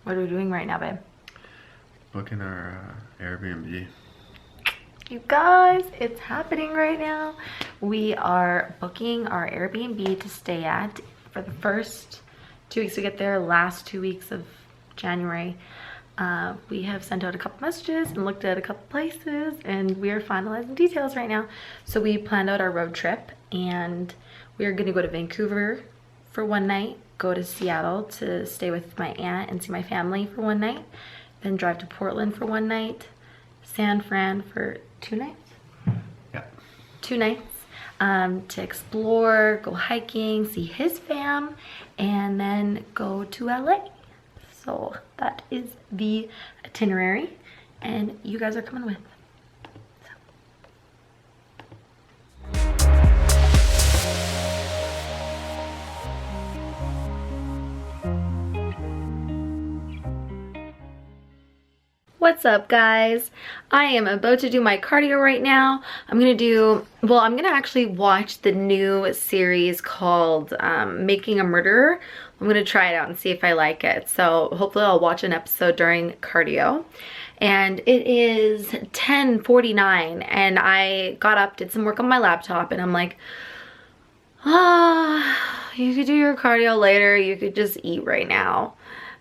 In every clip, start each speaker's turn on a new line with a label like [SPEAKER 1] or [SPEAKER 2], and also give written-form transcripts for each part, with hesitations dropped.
[SPEAKER 1] What are we doing right now, babe?
[SPEAKER 2] Booking our Airbnb.
[SPEAKER 1] You guys, it's happening right now. We are booking our Airbnb to stay at for the first 2 weeks we get there, last 2 weeks of January. We have sent out a couple messages and looked at a couple places, and we are finalizing details right now. So we planned out our road trip, and we are gonna go to Vancouver for one night, go to Seattle to stay with my aunt and see my family for one night, then drive to Portland for one night, San Fran for 2 nights?
[SPEAKER 2] Yeah.
[SPEAKER 1] 2 nights to explore, go hiking, see his fam, and then go to LA. So that is the itinerary, and you guys are coming with. What's up, guys? I am about to do my cardio right now. I'm gonna actually watch the new series called Making a Murderer. I'm gonna try it out and see if I like it. So hopefully I'll watch an episode during cardio. And it is 10:49 and I got up, did some work on my laptop, and I'm like, you could do your cardio later, you could just eat right now.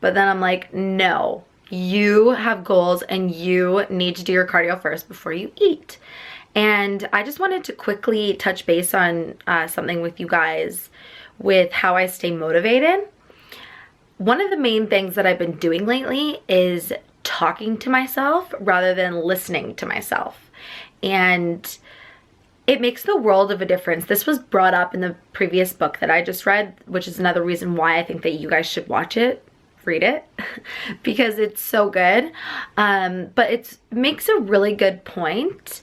[SPEAKER 1] But then I'm like, no. You have goals and you need to do your cardio first before you eat. And I just wanted to quickly touch base on something with you guys with how I stay motivated. One of the main things that I've been doing lately is talking to myself rather than listening to myself. And it makes the world of a difference. This was brought up in the previous book that I just read, which is another reason why I think that you guys should watch it. Read it because it's so good, but it makes a really good point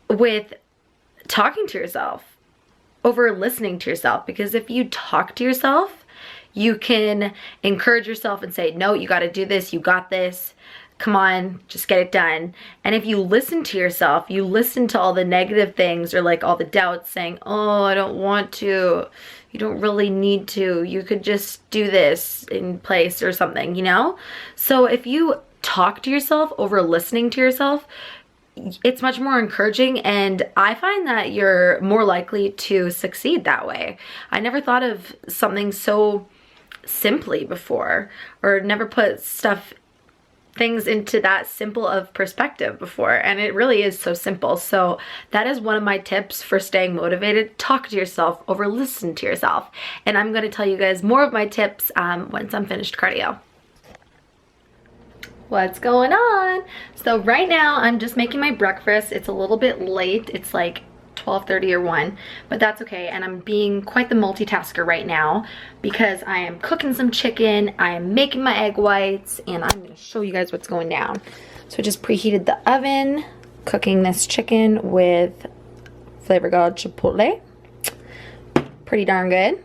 [SPEAKER 1] with talking to yourself over listening to yourself, because if you talk to yourself, you can encourage yourself and say, no, you got to do this, you got this, come on, just get it done. And if you listen to yourself, you listen to all the negative things or like all the doubts saying, oh, I don't want to, you don't really need to, you could just do this in place or something, you know? So if you talk to yourself over listening to yourself, it's much more encouraging, and I find that you're more likely to succeed that way. I never thought of something so simply before, or never put things into that simple of perspective before, and it really is so simple. So that is one of my tips for staying motivated. Talk to yourself over listen to yourself, and I'm going to tell you guys more of my tips once I'm finished cardio. What's going on? So right now I'm just making my breakfast. It's a little bit late, it's like 12:30 or 1, but that's okay. And I'm being quite the multitasker right now because I am cooking some chicken, I am making my egg whites, and I'm gonna show you guys what's going down. So I just preheated the oven, cooking this chicken with flavor god chipotle. Pretty darn good.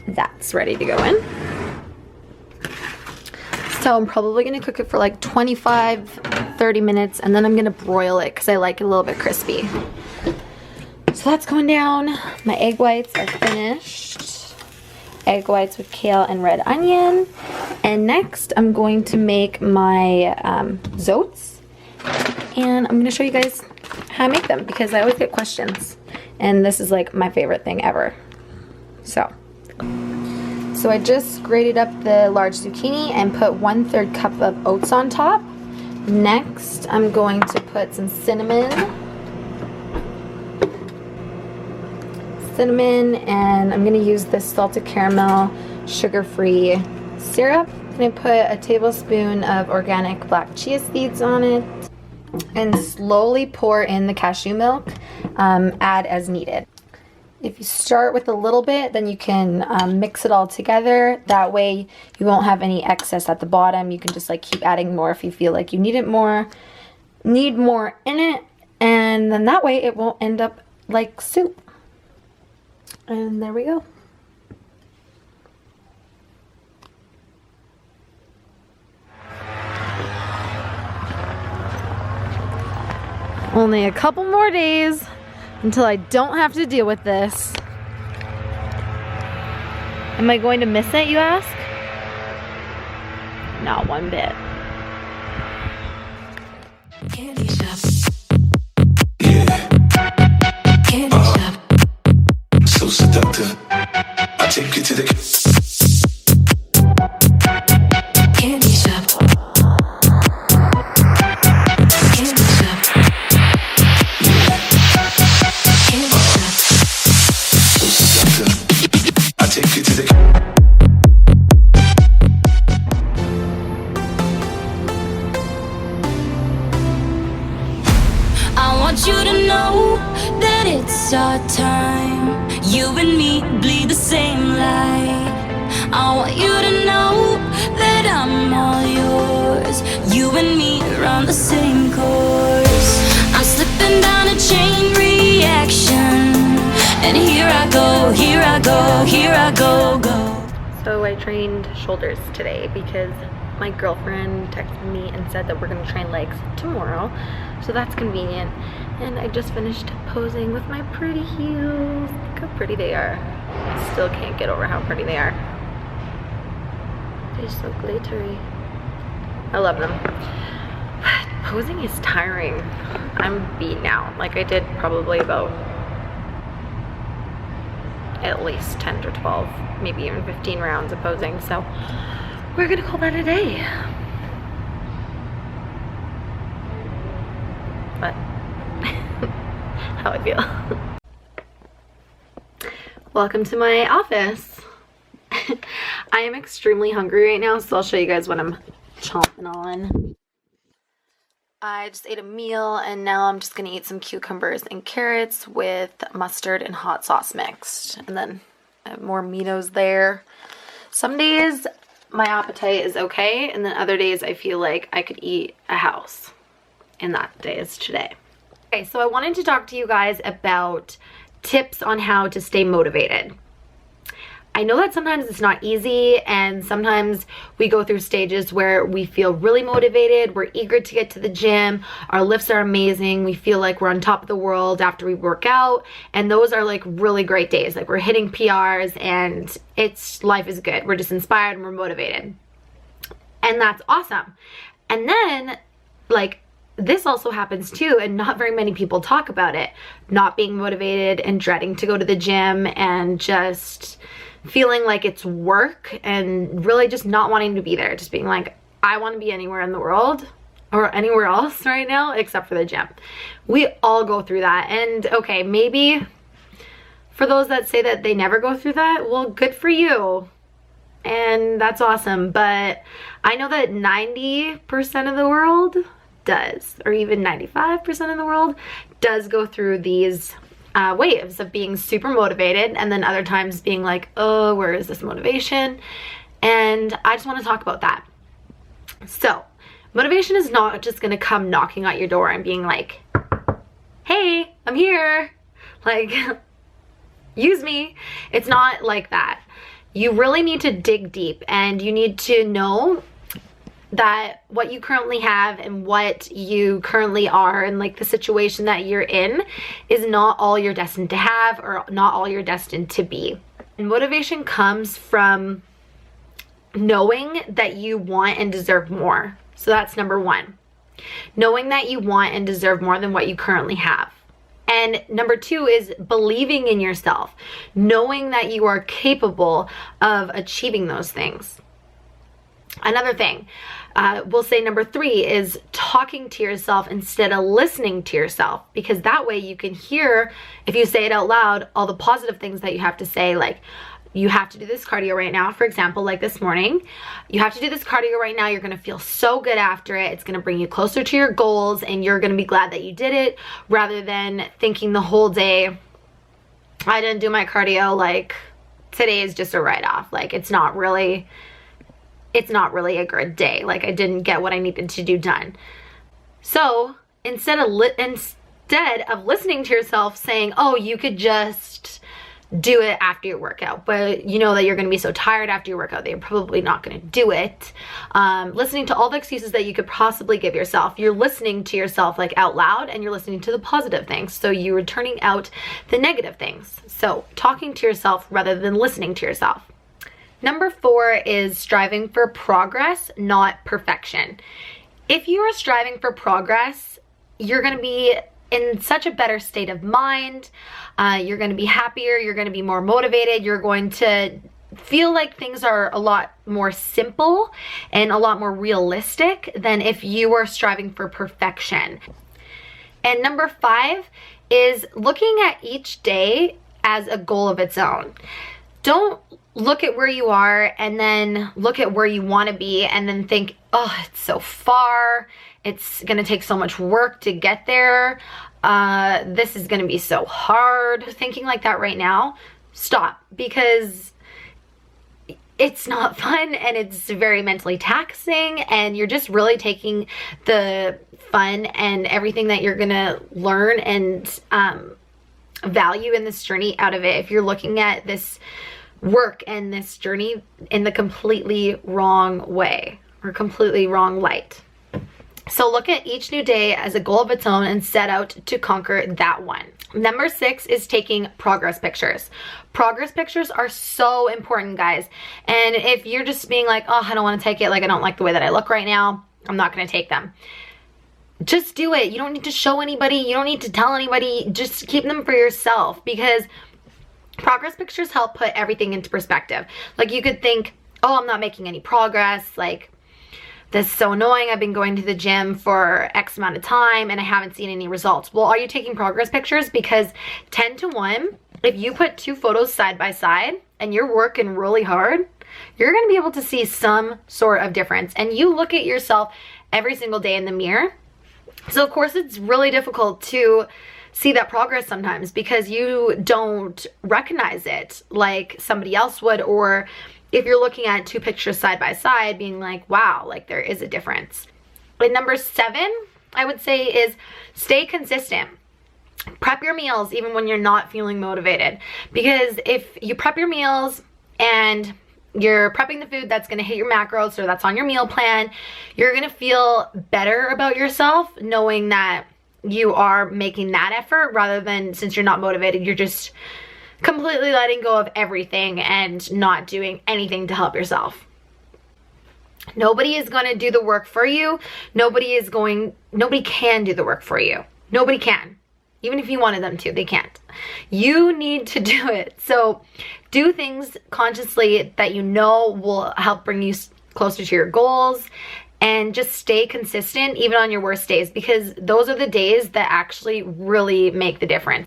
[SPEAKER 1] That's ready to go in. So I'm probably gonna cook it for like 25-30 minutes, and then I'm gonna broil it because I like it a little bit crispy. So that's going down. My egg whites are finished. Egg whites with kale and red onion. And next I'm going to make my zoats, and I'm gonna show you guys how I make them because I always get questions, and this is like my favorite thing ever. So I just grated up the large zucchini and put 1/3 cup of oats on top. Next, I'm going to put some cinnamon, and I'm going to use this salted caramel sugar-free syrup. I'm going to put a tablespoon of organic black chia seeds on it, and slowly pour in the cashew milk, add as needed. If you start with a little bit, then you can mix it all together. That way you won't have any excess at the bottom. You can just like keep adding more if you feel like you need more in it. And then that way it won't end up like soup. And there we go. Only a couple more days until I don't have to deal with this. Am I going to miss it, you ask? Not one bit.
[SPEAKER 3] Candy shop. Yeah. Candy shop. So seductive. I take you to the candy shop. Candy shop. Yeah. Candy shop. So seductive. I take you to the
[SPEAKER 4] I want you to know that it's our time. You and me bleed the same light. I want you to know that I'm all yours. You and me are on the same course. I'm slipping down a chain reaction, and here I go, here I go, here I go, go.
[SPEAKER 1] So I trained shoulders today because my girlfriend texted me and said that we're gonna train legs tomorrow. So that's convenient. And I just finished posing with my pretty heels. Look how pretty they are. I still can't get over how pretty they are. They're so glittery. I love them. But posing is tiring. I'm beat now. Like I did probably about at least 10 to 12, maybe even 15 rounds of posing. So we're gonna call that a day. But how I feel. Welcome to my office. I am extremely hungry right now, so I'll show you guys what I'm chomping on. I just ate a meal and now I'm just gonna eat some cucumbers and carrots with mustard and hot sauce mixed. And then I have more Mitos there. Some days my appetite is okay, and then other days I feel like I could eat a house. And that day is today. Okay, so I wanted to talk to you guys about tips on how to stay motivated. I know that sometimes it's not easy, and sometimes we go through stages where we feel really motivated, we're eager to get to the gym, our lifts are amazing, we feel like we're on top of the world after we work out, and those are like really great days. Like we're hitting PRs and life is good. We're just inspired and we're motivated. And that's awesome. And then like this also happens too, and not very many people talk about it. Not being motivated and dreading to go to the gym and just feeling like it's work and really just not wanting to be there. Just being like, I want to be anywhere in the world or anywhere else right now except for the gym. We all go through that. And okay, maybe for those that say that they never go through that, well, good for you. And that's awesome. But I know that 90% of the world does, or even 95% of the world does go through these waves of being super motivated, and then other times being like, oh, where is this motivation? And I just want to talk about that. So motivation is not just going to come knocking at your door and being like, hey, I'm here, like use me. It's not like that. You really need to dig deep, and you need to know that what you currently have and what you currently are and like the situation that you're in is not all you're destined to have or not all you're destined to be. And motivation comes from knowing that you want and deserve more. So that's number one. Knowing that you want and deserve more than what you currently have. And number two is believing in yourself, knowing that you are capable of achieving those things. Another thing, we'll say number three is talking to yourself instead of listening to yourself, because that way you can hear, if you say it out loud, all the positive things that you have to say, like you have to do this cardio right now. For example, like this morning, you have to do this cardio right now. You're going to feel so good after it. It's going to bring you closer to your goals, and you're going to be glad that you did it, rather than thinking the whole day, I didn't do my cardio, like today is just a write-off. Like it's not really a good day. Like I didn't get what I needed to do done. So instead of listening to yourself saying, oh, you could just do it after your workout, but you know that you're going to be so tired after your workout that you're probably not going to do it. Listening to all the excuses that you could possibly give yourself. You're listening to yourself like out loud, and you're listening to the positive things. So you're turning out the negative things. So talking to yourself rather than listening to yourself. Number 4 is striving for progress, not perfection. If you are striving for progress, you're going to be in such a better state of mind. You're going to be happier. You're going to be more motivated. You're going to feel like things are a lot more simple and a lot more realistic than if you were striving for perfection. And number 5 is looking at each day as a goal of its own. Don't look at where you are and then look at where you want to be and then think, oh, it's so far. It's going to take so much work to get there. This is going to be so hard. Thinking like that right now, stop, because it's not fun and it's very mentally taxing, and you're just really taking the fun and everything that you're going to learn and value in this journey out of it if you're looking at this work and this journey in the completely wrong way or completely wrong light. So look at each new day as a goal of its own and set out to conquer that one. Number 6 is taking progress pictures. Progress pictures are so important, guys. And if you're just being like, oh, I don't want to take it, like I don't like the way that I look right now, I'm not going to take them. Just do it. You don't need to show anybody. You don't need to tell anybody. Just keep them for yourself, because progress pictures help put everything into perspective. Like you could think, oh, I'm not making any progress. Like, this is so annoying. I've been going to the gym for X amount of time and I haven't seen any results. Well, are you taking progress pictures? Because 10 to 1, if you put 2 photos side by side and you're working really hard, you're going to be able to see some sort of difference. And you look at yourself every single day in the mirror. So of course it's really difficult to see that progress sometimes because you don't recognize it like somebody else would, or if you're looking at 2 pictures side by side being like, wow, like there is a difference. And number 7, I would say, is stay consistent. Prep your meals even when you're not feeling motivated, because if you prep your meals and you're prepping the food that's going to hit your macros or that's on your meal plan, you're going to feel better about yourself knowing that you are making that effort, rather than, since you're not motivated, you're just completely letting go of everything and not doing anything to help yourself. Nobody is going to do the work for you. Nobody can do the work for you. Nobody can. Even if you wanted them to, they can't. You need to do it. So do things consciously that you know will help bring you closer to your goals, and just stay consistent even on your worst days, because those are the days that actually really make the difference.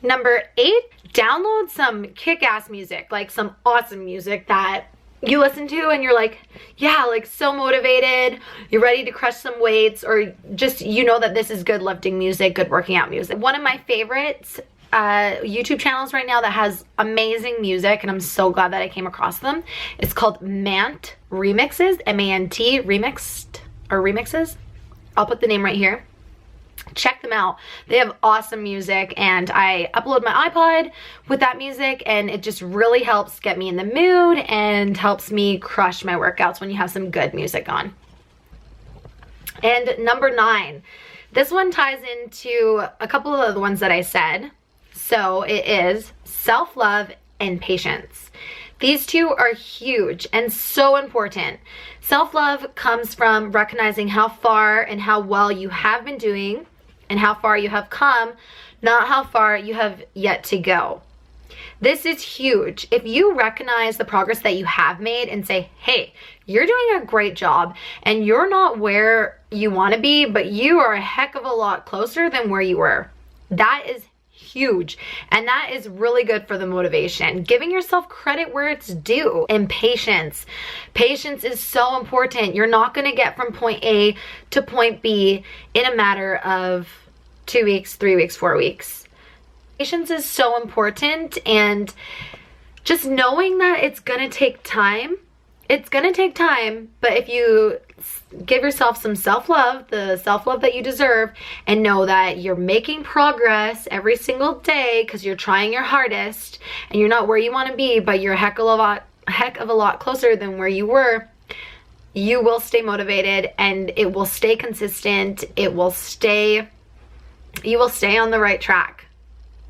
[SPEAKER 1] Number 8, download some kick-ass music, like some awesome music that you listen to and you're like, yeah, like so motivated, you're ready to crush some weights, or just, you know that this is good lifting music, good working out music. One of my favorites YouTube channels right now that has amazing music, and I'm so glad that I came across them, it's called Mant Remixes, M-A-N-T, remixed, or remixes. I'll put the name right here. Check them out. They have awesome music, and I upload my iPod with that music, and it just really helps get me in the mood and helps me crush my workouts when you have some good music on. And number 9, this one ties into a couple of the ones that I said. So it is self-love and patience. These 2 are huge and so important. Self-love comes from recognizing how far and how well you have been doing and how far you have come, not how far you have yet to go. This is huge. If you recognize the progress that you have made and say, hey, you're doing a great job and you're not where you want to be, but you are a heck of a lot closer than where you were. That is huge, and that is really good for the motivation. Giving yourself credit where it's due. And patience is so important. You're not going to get from point A to point B in a matter of 2 weeks, 3 weeks, 4 weeks. Patience is so important, and just knowing that it's going to take time. It's going to take time, but if you give yourself some self-love, the self-love that you deserve, and know that you're making progress every single day because you're trying your hardest and you're not where you want to be, but you're a heck of a lot closer than where you were, you will stay motivated and it will stay consistent. You will stay on the right track.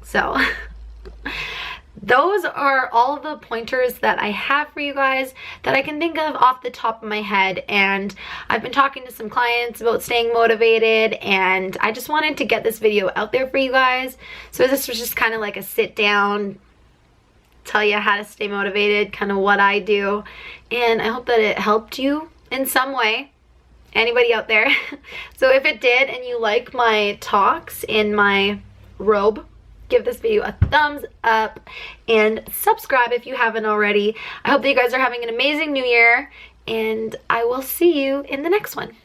[SPEAKER 1] So those are all the pointers that I have for you guys that I can think of off the top of my head. And I've been talking to some clients about staying motivated, and I just wanted to get this video out there for you guys. So this was just kind of like a sit down, tell you how to stay motivated, kind of what I do. And I hope that it helped you in some way. Anybody out there? So if it did and you like my talks in my robe, give this video a thumbs up and subscribe if you haven't already. I hope that you guys are having an amazing new year, and I will see you in the next one.